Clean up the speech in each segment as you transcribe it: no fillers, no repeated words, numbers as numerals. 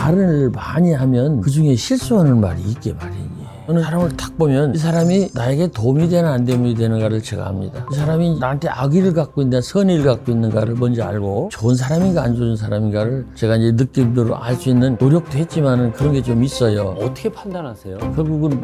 말을 많이 하면 그중에 실수하는 말이 있게 마련이에요. 저는 사람을 딱 보면 이 사람이 나에게 도움이 되나 안 도움이 되는가를 제가 압니다. 이 사람이 나한테 악의를 갖고 있나 선의를 갖고 있는가를 먼저 알고 좋은 사람인가 안 좋은 사람인가를 제가 이제 느낌대로 알 수 있는 노력도 했지만은 그런 게 좀 있어요. 어떻게 판단하세요? 결국은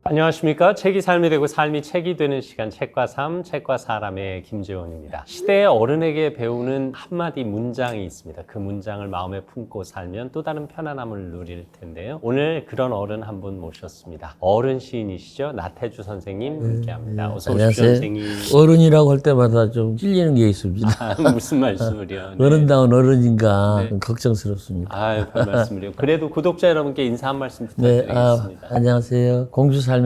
안녕하십니까. 책이 삶이 되고 삶이 책이 되는 시간, 책과 삶, 책과 사람의 김재원입니다. 시대의 어른에게 배우는 한마디 문장이 있습니다. 그 문장을 마음에 품고 살면 또 다른 편안함을 누릴 텐데요. 오늘 그런 어른 한 분 모셨습니다. 어른 시인이시죠. 나태주 선생님 함께합니다. 어서 오십시오, 선생님. 어른이라고 할 때마다 좀 찔리는 게 있습니다. 무슨 말씀을요? 네. 어른다운 어른인가 네. 좀 걱정스럽습니다. 아유, 별 말씀을요. 그래도 구독자 여러분께 인사 한 말씀 네, 부탁드리겠습니다. 안녕하세요. 공주 살면서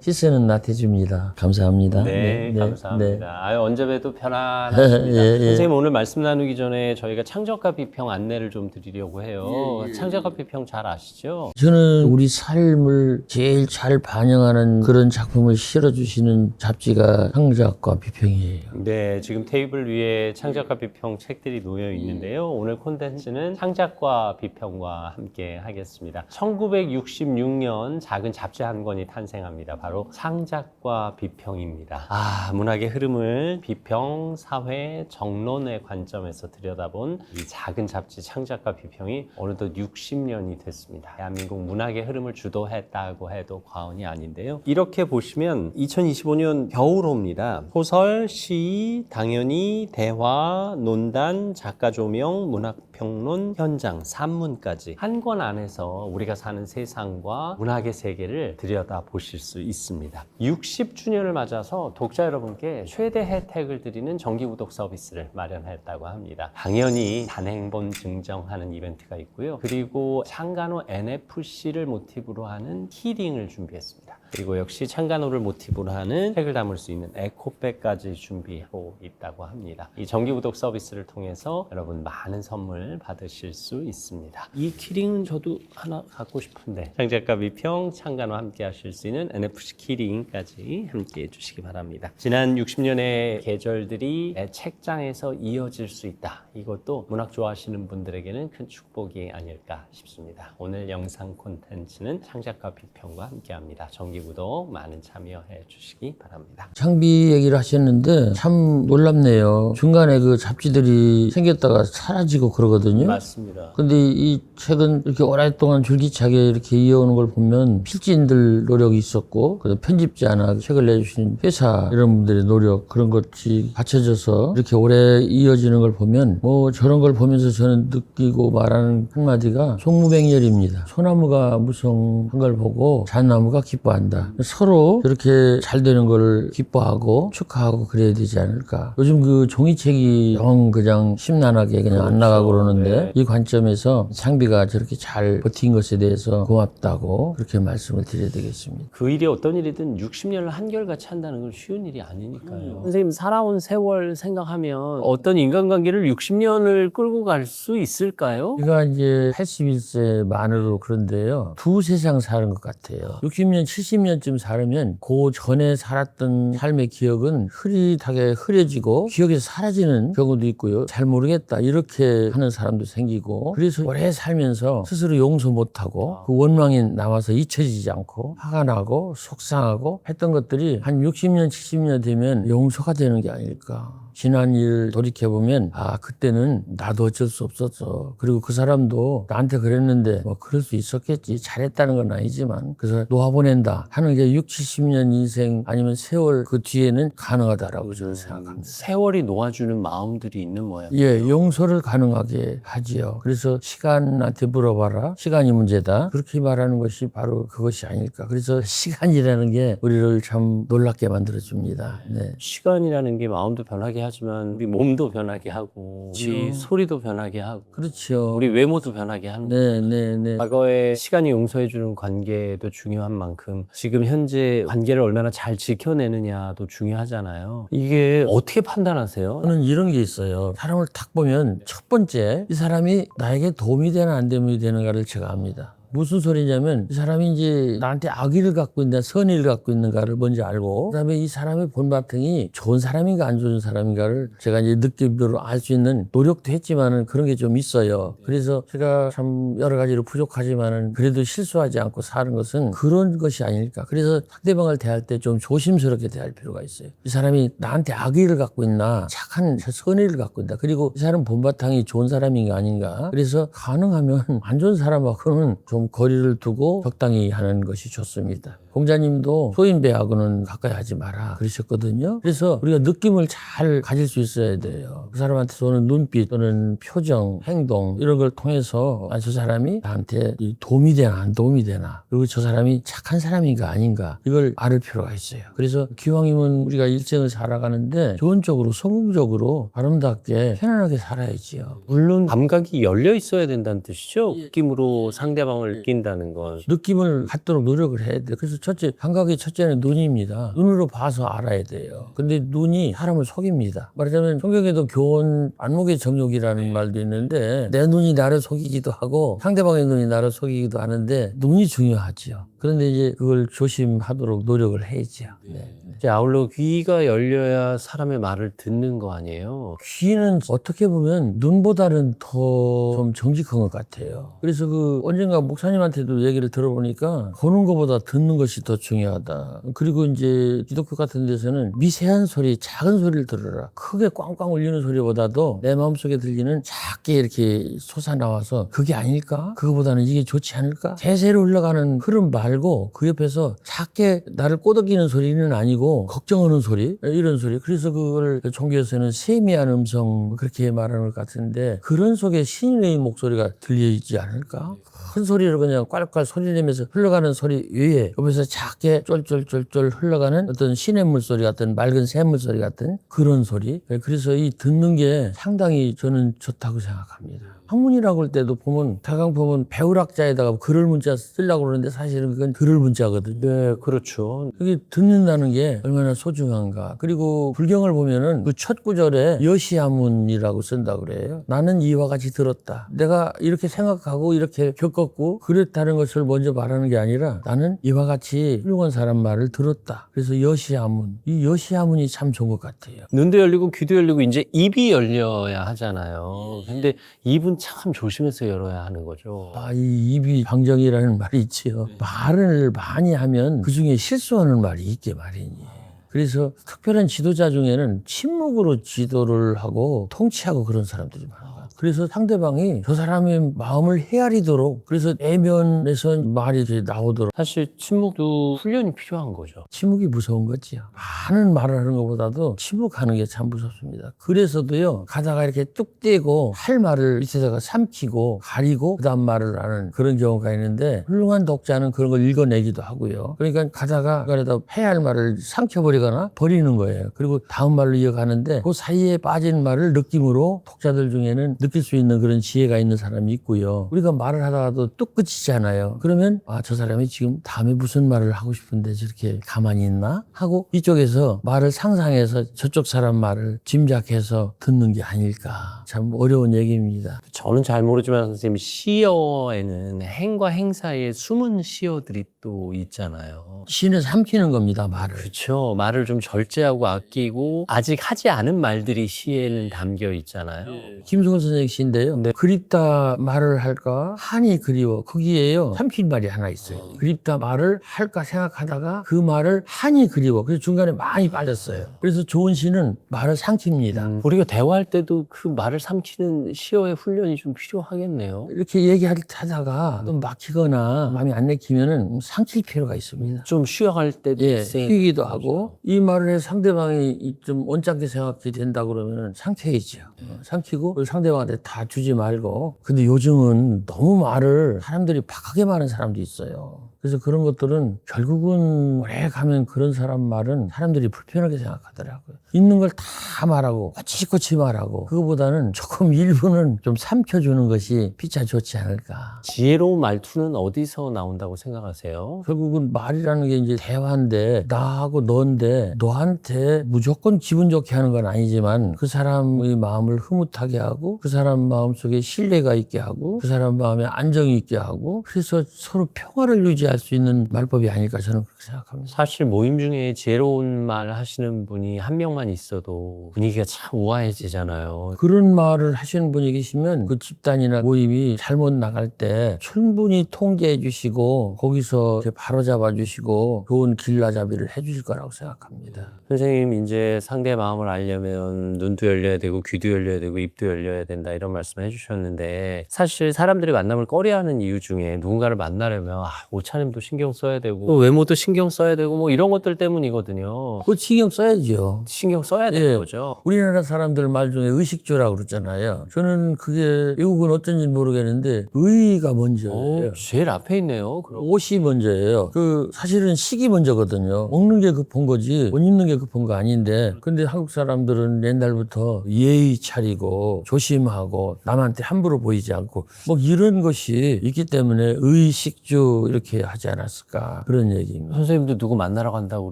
씻는 나태주입니다. 감사합니다. 네, 감사합니다. 네. 아유, 언제 봬도 편안하십니다. 예. 선생님, 오늘 말씀 나누기 전에 저희가 창작가 비평 안내를 좀 드리려고 해요. 창작가 비평 잘 아시죠? 저는 우리 삶을 제일 잘 반영하는 그런 작품을 실어주시는 잡지가 창작과 비평이에요. 네, 지금 테이블 위에 창작가 비평 책들이 놓여 있는데요. 오늘 콘텐츠는 창작과 비평과 함께 하겠습니다. 1966년 작은 잡지 한 권이 탄생합니다. 바로 창작과 비평입니다. 문학의 흐름을 비평, 사회, 정론의 관점에서 들여다본 이 작은 잡지 창작과 비평이 어느덧 60년이 됐습니다. 대한민국 문학의 흐름을 주도했다고 해도 과언이 아닌데요. 이렇게 보시면 2025년 겨울호입니다. 소설, 시, 당연히, 대화, 논단, 작가 조명, 문학평론, 현장, 산문까지 한 권 안에서 우리가 사는 세상과 문학의 세계를 들여다 보실 수 있습니다. 60주년을 맞아서 독자 여러분께 최대 혜택을 드리는 정기구독 서비스를 마련했다고 합니다. 당연히 단행본 증정하는 이벤트가 있고요. 그리고 창간호 NFC를 모티브로 하는 키링을 준비했습니다. 그리고 역시 창간호를 모티브로 하는 책을 담을 수 있는 에코백까지 준비하고 있다고 합니다. 이 정기구독 서비스를 통해서 여러분 많은 선물 받으실 수 있습니다. 이 키링은 저도 하나 갖고 싶은데 창작가 비평, 창간호 함께 하실 수 있는 NFC 키링까지 함께 해주시기 바랍니다. 지난 60년의 계절들이 내 책장에서 이어질 수 있다. 이것도 문학 좋아하시는 분들에게는 큰 축복이 아닐까 싶습니다. 오늘 영상 콘텐츠는 창작가 비평과 함께합니다. 정기구독 많은 참여해 주시기 바랍니다. 창비 얘기를 하셨는데 참 놀랍네요. 중간에 그 잡지들이 생겼다가 사라지고 그러거든요. 맞습니다. 근데 이 책은 이렇게 오랫동안 줄기차게 이렇게 이어오는 걸 보면 필지인들 노력이 있었고, 그다음 편집자나 책을 내주시는 회사 이런 분들의 노력, 그런 것이 갖춰져서 이렇게 오래 이어지는 걸 보면 뭐 저런 걸 보면서 저는 느끼고 말하는 한마디가 송무백열입니다. 소나무가 무성한 걸 보고 잣나무가 기뻐한다. 서로 저렇게 잘 되는 걸 기뻐하고 축하하고 그래야 되지 않을까. 요즘 그 종이책이 영 그냥 심란하게 그냥 안 나가고 그러는데 네. 이 관점에서 창비가 저렇게 잘 버틴 것에 대해서 고맙다고 그렇게 말씀을 드려야 되겠습니다. 그 일이 어떤 일이든 60년을 한결같이 한다는 건 쉬운 일이 아니니까요. 선생님, 살아온 세월 생각하면 어떤 인간관계를 60년을 끌고 갈 수 있을까요? 제가 이제 81세 만으로 그런데요. 두 세상 사는 것 같아요. 60년, 70년쯤 살면 그 전에 살았던 삶의 기억은 흐릿하게 흐려지고 기억에서 사라지는 경우도 있고요. 잘 모르겠다 이렇게 하는 사람도 생기고, 그래서 오래 살면서 스스로 용서 못하고 그 원망이 남아서 잊혀지지 않고 화가 나고 속상하고 했던 것들이 한 60년, 70년 되면 용서가 되는 게 아닐까. 지난 일 돌이켜보면 그때는 나도 어쩔 수 없었어. 그리고 그 사람도 나한테 그랬는데 뭐 그럴 수 있었겠지. 잘했다는 건 아니지만 그래서 놓아보낸다 하는 게 60, 70년 인생 아니면 세월 그 뒤에는 가능하다라고 저는 생각합니다. 세월이 놓아주는 마음들이 있는 모양이에요. 용서를 가능하게 하지요. 그래서 시간한테 물어봐라. 시간이 문제다. 그렇게 말하는 것이 바로 그것이 아닐까. 그래서 시간이라는 게 우리를 참 놀랍게 만들어줍니다. 네. 시간이라는 게 마음도 변하게 하지만 우리 몸도 변하게 하고 우리 그렇죠. 소리도 변하게 하고 그렇죠. 우리 외모도 변하게 하는 네. 과거에 시간이 용서해주는 관계도 중요한 만큼 지금 현재 관계를 얼마나 잘 지켜내느냐도 중요하잖아요. 이게 어떻게 판단하세요? 저는 이런 게 있어요. 사람을 딱 보면 첫 번째 이 사람이 나에게 도움이 되나 안 도움이 되는가를 제가 압니다. 무슨 소리냐면 이 사람이 이제 나한테 악의를 갖고 있나 선의를 갖고 있는가를 먼저 알고 그다음에 이 사람의 본바탕이 좋은 사람인가 안 좋은 사람인가를 제가 이제 느낌으로 알 수 있는 노력도 했지만은 그런 게 좀 있어요. 그래서 제가 참 여러 가지로 부족하지만은 그래도 실수하지 않고 사는 것은 그런 것이 아닐까. 그래서 상대방을 대할 때 좀 조심스럽게 대할 필요가 있어요. 이 사람이 나한테 악의를 갖고 있나 착한 선의를 갖고 있나 그리고 이 사람 본바탕이 좋은 사람인가 아닌가. 그래서 가능하면 안 좋은 사람하고는 좀 거리를 두고 적당히 하는 것이 좋습니다. 공자님도 소인배하고는 가까이 하지 마라 그러셨거든요. 그래서 우리가 느낌을 잘 가질 수 있어야 돼요. 그 사람한테 쏘는 눈빛 또는 표정, 행동 이런 걸 통해서 저 사람이 나한테 도움이 되나 안 도움이 되나 그리고 저 사람이 착한 사람인가 아닌가 이걸 알을 필요가 있어요. 그래서 기왕이면 우리가 일생을 살아가는데 좋은 쪽으로 성공적으로 아름답게 편안하게 살아야지요. 물론 감각이 열려 있어야 된다는 뜻이죠. 느낌으로 상대방을 느낀다는 건. 느낌을 갖도록 노력을 해야 돼요. 그래서 첫째, 감각의 첫째는 눈입니다. 눈으로 봐서 알아야 돼요. 근데 눈이 사람을 속입니다. 말하자면 성경에도 교훈 안목의 정욕이라는 말도 있는데 내 눈이 나를 속이기도 하고 상대방의 눈이 나를 속이기도 하는데 눈이 중요하지요. 그런데 이제 그걸 조심하도록 노력을 해야죠. 네. 이제 아울러 귀가 열려야 사람의 말을 듣는 거 아니에요? 귀는 어떻게 보면 눈보다는 더 좀 정직한 것 같아요. 그래서 언젠가 목사님한테도 얘기를 들어보니까 보는 것보다 듣는 것이 더 중요하다. 그리고 이제 기독교 같은 데서는 미세한 소리, 작은 소리를 들어라. 크게 꽝꽝 울리는 소리보다도 내 마음속에 들리는 작게 이렇게 솟아나와서 그게 아닐까? 그거보다는 이게 좋지 않을까? 대세로 흘러가는 흐름 말고 그 옆에서 작게 나를 꼬드기는 소리는 아니고 걱정하는 소리, 이런 소리. 그래서 그걸 종교에서는 세미한 음성 그렇게 말하는 것 같은데 그런 속에 신의 목소리가 들려있지 않을까? 큰 소리로 그냥 꽐꽐 소리 내면서 흘러가는 소리 외에 옆에서 작게 쫄쫄쫄쫄 흘러가는 어떤 신의 물소리 같은 맑은 샘물 소리 같은 그런 소리. 그래서 이 듣는 게 상당히 저는 좋다고 생각합니다. 학문이라고 할 때도 보면 다강 보면 배울학자에다가 글을 문자 쓰려고 그러는데 사실은 그건 글을 문자거든요. 네, 그렇죠. 그게 듣는다는 게 얼마나 소중한가. 그리고 불경을 보면은 그 첫 구절에 여시아문이라고 쓴다 그래요. 나는 이와 같이 들었다. 내가 이렇게 생각하고 이렇게 겪었고 그랬다는 것을 먼저 말하는 게 아니라 나는 이와 같이 훌륭한 사람 말을 들었다. 그래서 여시아문. 이 여시아문이 참 좋은 것 같아요. 눈도 열리고 귀도 열리고 이제 입이 열려야 하잖아요. 근데 입은 참 조심해서 열어야 하는 거죠. 이 입이 방정이라는 말이 있지요. 말을 많이 하면 그중에 실수하는 말이 있게 마련이에요. 그래서 특별한 지도자 중에는 침묵으로 지도를 하고 통치하고 그런 사람들이 많아요. 그래서 상대방이 저 사람의 마음을 헤아리도록 그래서 내면에서 말이 이렇게 나오도록 사실 침묵도 훈련이 필요한 거죠. 침묵이 무서운 거지요. 많은 말을 하는 것보다도 침묵하는 게 참 무섭습니다. 그래서도요 가다가 이렇게 뚝 떼고 할 말을 밑에다가 삼키고 가리고 그 다음 말을 하는 그런 경우가 있는데 훌륭한 독자는 그런 걸 읽어내기도 하고요. 그러니까 가다가 그래다 해야 할 말을 삼켜버리거나 버리는 거예요. 그리고 다음 말로 이어가는데 그 사이에 빠진 말을 느낌으로 독자들 중에는 느낄 수 있는 그런 지혜가 있는 사람이 있고요. 우리가 말을 하다가도 뚝 끝이잖아요. 그러면 저 사람이 지금 다음에 무슨 말을 하고 싶은데 저렇게 가만히 있나? 하고 이쪽에서 말을 상상해서 저쪽 사람 말을 짐작해서 듣는 게 아닐까. 참 어려운 얘기입니다. 저는 잘 모르지만 선생님 시어에는 행과 행 사이에 숨은 시어들이 또 있잖아요. 신을 삼키는 겁니다, 말을. 그렇죠. 말을 좀 절제하고 아끼고 아직 하지 않은 말들이 시에는 담겨 있잖아요. 김승훈 선생님 시인데요. 네. 그립다 말을 할까? 한이 그리워. 거기에요. 삼킨 말이 하나 있어요. 그립다 말을 할까 생각하다가 그 말을 한이 그리워. 그래서 중간에 많이 빠졌어요. 그래서 좋은 시는 말을 삼킵니다. 우리가 대화할 때도 그 말을 삼키는 시어의 훈련이 좀 필요하겠네요. 이렇게 얘기하다가 또 막히거나 마음이 안 내키면은 삼킬 필요가 있습니다. 좀 쉬어갈 때도 쉬기도 하고 이 말을 해서 상대방이 좀 온짝게 생각이 된다 그러면은 삼켜야죠. 삼키고 그걸 상대방한테 다 주지 말고. 근데 요즘은 너무 말을 사람들이 박하게 말하는 사람도 있어요. 그래서 그런 것들은 결국은 오래 가면 그런 사람 말은 사람들이 불편하게 생각하더라고요. 있는 걸 다 말하고 꼬치꼬치 말하고 그거보다는 조금 일부는 좀 삼켜주는 것이 피차 좋지 않을까. 지혜로운 말투는 어디서 나온다고 생각하세요? 결국은 말이라는 게 이제 대화인데 나하고 너인데 너한테 무조건 기분 좋게 하는 건 아니지만 그 사람의 마음을 흐뭇하게 하고 그 사람 마음속에 신뢰가 있게 하고 그 사람 마음에 안정이 있게 하고 그래서 서로 평화를 유지할 수 있는 말법이 아닐까 저는 그렇게 생각합니다. 사실 모임 중에 지혜로운 말 하시는 분이 한 명만 있어도 분위기가 참 우아해지잖아요. 그런 말을 하시는 분이 계시면 그 집단이나 모임이 잘못 나갈 때 충분히 통제해 주시고 거기서 바로잡아 주시고 좋은 길라잡이를 해 주실 거라고 생각합니다. 선생님, 이제 상대의 마음을 알려면 눈도 열려야 되고 귀도 열려야 되고 입도 열려야 된다 이런 말씀을 해주셨는데, 사실 사람들이 만남을 꺼려하는 이유 중에 누군가를 만나려면 옷차림도 신경 써야 되고 또 외모도 신경 써야 되고 뭐 이런 것들 때문이거든요. 그거 신경 써야죠. 신경 써야 되는 거죠. 우리나라 사람들 말 중에 의식주라고 그러잖아요. 저는 그게 외국은 어쩐지 모르겠는데 의가 먼저예요. 제일 앞에 있네요. 그럼. 옷이 먼저예요. 사실은 식이 먼저거든요. 먹는 게 급한 거지 옷 입는 게 급한 거 아닌데, 근데 한국 사람들은 옛날부터 예의 차리고 조심하고 남한테 함부로 보이지 않고 뭐 이런 것이 있기 때문에 의식주 이렇게 하지 않았을까, 그런 얘기입니다. 선생님도 누구 만나러 간다고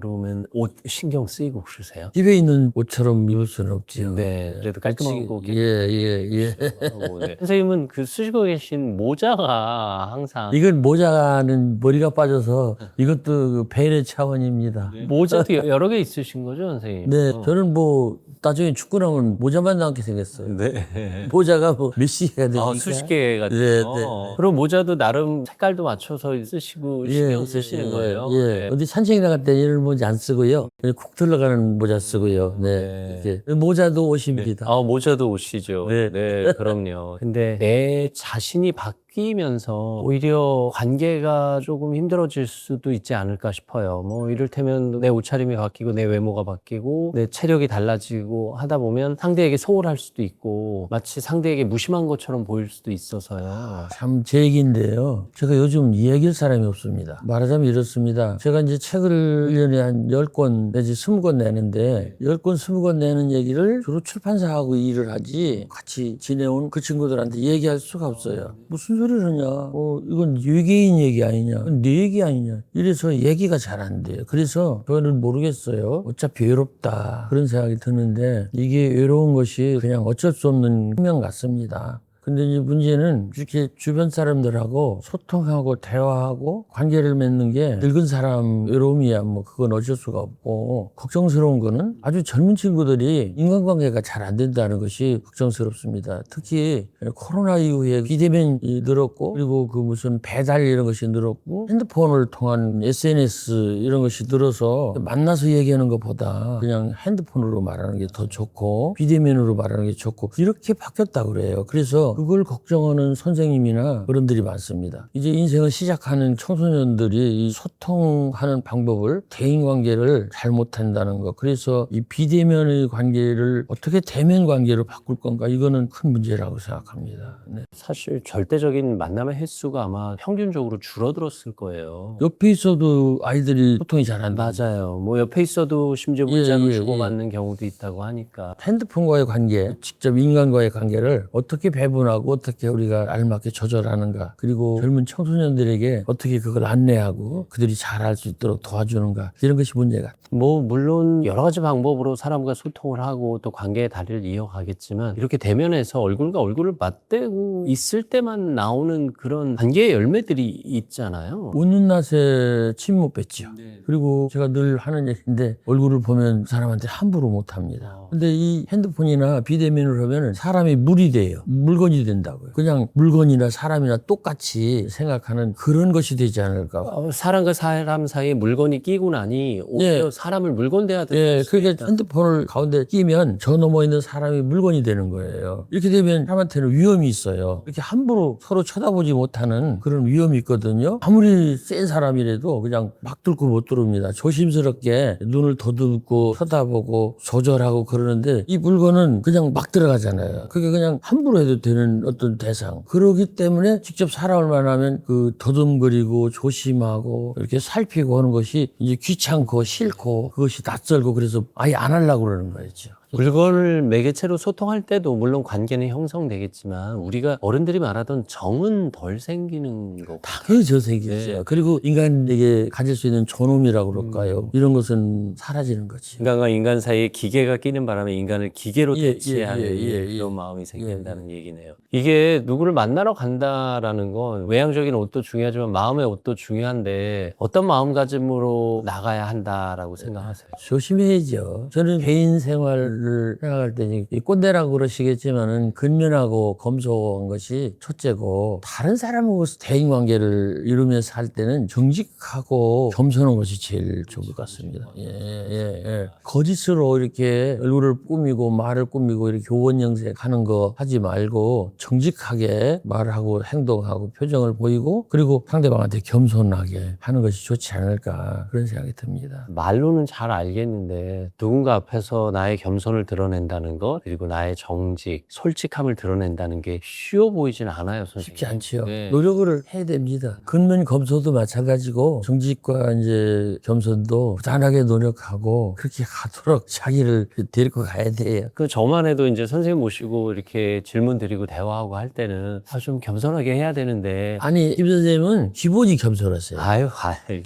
그러면 옷 신경 쓰이고 그러세요? 집에 있는 옷처럼 입을 수는 없지요. 네, 그래도 깔끔하고 예. 네. 선생님은 그 쓰시고 계신 모자가 항상 이건 모자는 머리가 빠져서 이것도 그 배려 차원입니다. 모자도 여러 개 있으신 거죠, 선생님? 네, 저는 뭐 나중에 죽고 나면 모자만 남게 생겼어요. 네. 모자가 뭐 몇십 개가 되니까. 수십 개가 네, 돼요. 네. 그럼 모자도 나름 색깔도 맞춰서 쓰시고 신경 쓰시는 거예요? 예. 네. 어디 산책 나갈 때 이런 모자 안 쓰고요. 그냥 쿡 들어가는 모자 쓰고요. 네. 이렇게. 모자도 옷입니다. 모자도 옷이죠. 네. 그럼요. 근데 내 자신이 바뀌면서 오히려 관계가 조금 힘들어질 수도 있지 않을까 싶어요. 뭐 이를테면 내 옷차림이 바뀌고 내 외모가 바뀌고 내 체력이 달라지고 하다 보면 상대에게 소홀할 수도 있고 마치 상대에게 무심한 것처럼 보일 수도 있어서요. 참 제 얘기인데요. 제가 요즘 이야기할 사람이 없습니다. 말하자면 이렇습니다. 제가 이제 책을 1년에 한 10권 내지 20권 내는데 10권, 20권 내는 얘기를 주로 출판사하고 일을 하지 같이 지내온 그 친구들한테 얘기할 수가 없어요. 무슨 소리를 하냐. 이건 외계인 얘기 아니냐. 이건 네 얘기 아니냐. 이래서 얘기가 잘 안 돼요. 그래서 저는 모르겠어요. 어차피 외롭다. 그런 생각이 드는데 이게 외로운 것이 그냥 어쩔 수 없는 운명 같습니다. 근데 이제 문제는 이렇게 주변 사람들하고 소통하고 대화하고 관계를 맺는 게 늙은 사람 외로움이야. 뭐 그건 어쩔 수가 없고, 걱정스러운 거는 아주 젊은 친구들이 인간관계가 잘 안 된다는 것이 걱정스럽습니다. 특히 코로나 이후에 비대면이 늘었고, 그리고 그 무슨 배달 이런 것이 늘었고, 핸드폰을 통한 SNS 이런 것이 늘어서 만나서 얘기하는 것보다 그냥 핸드폰으로 말하는 게 더 좋고 비대면으로 말하는 게 좋고 이렇게 바뀌었다고 그래요. 그래서 그걸 걱정하는 선생님이나 어른들이 많습니다. 이제 인생을 시작하는 청소년들이 이 소통하는 방법을, 대인관계를 잘 못한다는 거. 그래서 이 비대면의 관계를 어떻게 대면 관계로 바꿀 건가, 이거는 큰 문제라고 생각합니다. 네. 사실 절대적인 만남의 횟수가 아마 평균적으로 줄어들었을 거예요. 옆에 있어도 아이들이 소통이 잘 안 돼요. 맞아요. 뭐 옆에 있어도 심지어 문자로 주고받는 경우도 있다고 하니까. 핸드폰과의 관계, 직접 인간과의 관계를 어떻게 배분하고 어떻게 우리가 알맞게 조절하는가, 그리고 젊은 청소년들에게 어떻게 그걸 안내하고 그들이 잘할 수 있도록 도와주는가, 이런 것이 문제가. 뭐 물론 여러 가지 방법으로 사람과 소통을 하고 또 관계의 다리를 이어가겠지만, 이렇게 대면해서 얼굴과 얼굴을 맞대고 있을 때만 나오는 그런 관계의 열매들이 있잖아요. 웃는 낯에 침 못 뱉죠. 그리고 제가 늘 하는 얘기인데, 얼굴을 보면 사람한테 함부로 못 합니다. 근데 이 핸드폰이나 비대면을 하면 사람이 물이 돼요. 물건이 된다고요. 그냥 물건이나 사람이나 똑같이 생각하는 그런 것이 되지 않을까. 사람과 사람 사이에 물건이 끼고 나니 오히려 사람을 물건 대야 되는. 그러니까 핸드폰을 가운데 끼면 저 넘어 있는 사람이 물건이 되는 거예요. 이렇게 되면 사람한테는 위험이 있어요. 이렇게 함부로 서로 쳐다보지 못하는 그런 위험이 있거든요. 아무리 센 사람이라도 그냥 막 뚫고 못 들어옵니다. 조심스럽게 눈을 더듬고 쳐다보고 조절하고 그러는데, 이 물건은 그냥 막 들어가잖아요. 그게 그냥 함부로 해도 되는 어떤 대상. 그러기 때문에 직접 사람을 만나면 그 더듬거리고 조심하고 이렇게 살피고 하는 것이 이제 귀찮고 싫고 그것이 낯설고, 그래서 아예 안 하려고 그러는 거였죠. 물건을 매개체로 소통할 때도 물론 관계는 형성되겠지만 우리가 어른들이 말하던 정은 덜 생기는 거. 당연히 생기죠. 네. 그리고 인간에게 가질 수 있는 존엄이라고 그럴까요? 이런 것은 사라지는 거지. 인간과 인간 사이에 기계가 끼는 바람에 인간을 기계로 예, 대체하는 예. 그런 마음이 생긴다는 얘기네요. 이게 누구를 만나러 간다라는 건 외향적인 옷도 중요하지만 마음의 옷도 중요한데 어떤 마음가짐으로 나가야 한다라고 생각하세요? 조심해야죠. 저는 개인 생활을 생각할 때는 이 꼰대라고 그러시겠지만은 근면하고 검소한 것이 첫째고 다른 사람하고 대인 관계를 이루면서 할 때는 정직하고 겸손한 것이 제일 좋은 것 같습니다. 예. 거짓으로 이렇게 얼굴을 꾸미고 말을 꾸미고 이렇게 교원영색하는 거 하지 말고 정직하게 말하고 행동하고 표정을 보이고 그리고 상대방한테 겸손하게 하는 것이 좋지 않을까 그런 생각이 듭니다. 말로는 잘 알겠는데 누군가 앞에서 나의 겸손을 드러낸다는 것 그리고 나의 정직, 솔직함을 드러낸다는 게 쉬워 보이진 않아요, 선생님. 쉽지 않지요. 네. 노력을 해야 됩니다. 근면 검소도 마찬가지고 정직과 이제 겸손도 부단하게 노력하고 그렇게 가도록 자기를 데리고 가야 돼요. 그 저만 해도 이제 선생님 모시고 이렇게 질문 드리고 대화하고 할 때는 좀 겸손하게 해야 되는데 아니 김 선생님은 기본이 겸손하세요. 아유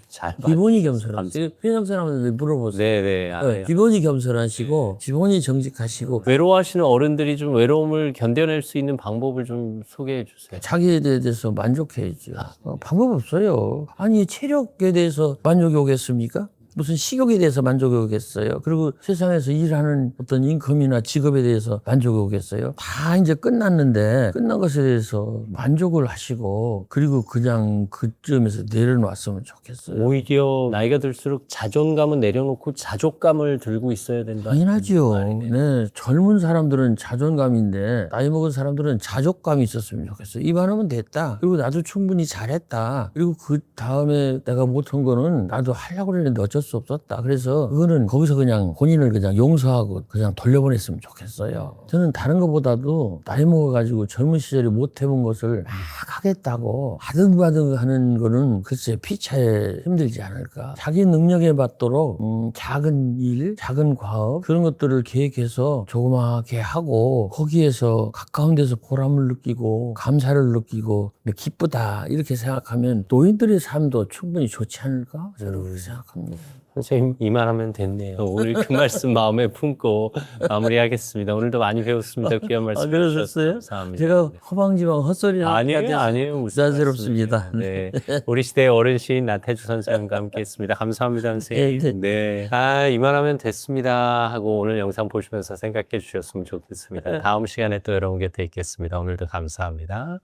잘 기본이 겸손하세요. 회장 사람한테 물어보세요. 네네. 네, 기본이 겸손하시고 기본이 정직하시고 외로워하시는 어른들이 좀 외로움을 견뎌낼 수 있는 방법을 좀 소개해 주세요. 자기에 대해서 만족해야죠. 방법 없어요. 아니 체력에 대해서 만족이 오겠습니까? 무슨 식욕에 대해서 만족이 오겠어요? 그리고 세상에서 일하는 어떤 인컴이나 직업에 대해서 만족이 오겠어요? 다 이제 끝났는데 끝난 것에 대해서 만족을 하시고 그리고 그냥 그쯤에서 내려놨으면 좋겠어요. 오히려 나이가 들수록 자존감은 내려놓고 자족감을 들고 있어야 된다. 당연하지요. 네, 젊은 사람들은 자존감인데 나이 먹은 사람들은 자족감이 있었으면 좋겠어요. 이만하면 됐다. 그리고 나도 충분히 잘했다. 그리고 그 다음에 내가 못한 거는 나도 하려고 그랬는데 어쩔 수 없었다. 그래서 그거는 거기서 그냥 본인을 그냥 용서하고 그냥 돌려보냈으면 좋겠어요. 저는 다른 것보다도 나이 먹어가지고 젊은 시절에 못 해본 것을 막 하겠다고 아등바등 하는 거는 글쎄 피차에 힘들지 않을까. 자기 능력에 맞도록 작은 일, 작은 과업 그런 것들을 계획해서 조그맣게 하고 거기에서 가까운 데서 보람을 느끼고 감사를 느끼고 기쁘다 이렇게 생각하면 노인들의 삶도 충분히 좋지 않을까? 저는 그렇게 생각합니다. 선생님 이만하면 됐네요. 오늘 그 말씀 마음에 품고 마무리하겠습니다. 오늘도 많이 배웠습니다. 귀한 말씀 그러셨어요? 감사합니다. 제가 허방지방 헛소리 아니에요. 부자스럽습니다. 네. 우리 시대의 어른 시인 나태주 선생님과 함께했습니다. 감사합니다, 선생님. 네. 이만하면 됐습니다 하고 오늘 영상 보시면서 생각해 주셨으면 좋겠습니다. 다음 시간에 또 여러분 곁에 있겠습니다. 오늘도 감사합니다.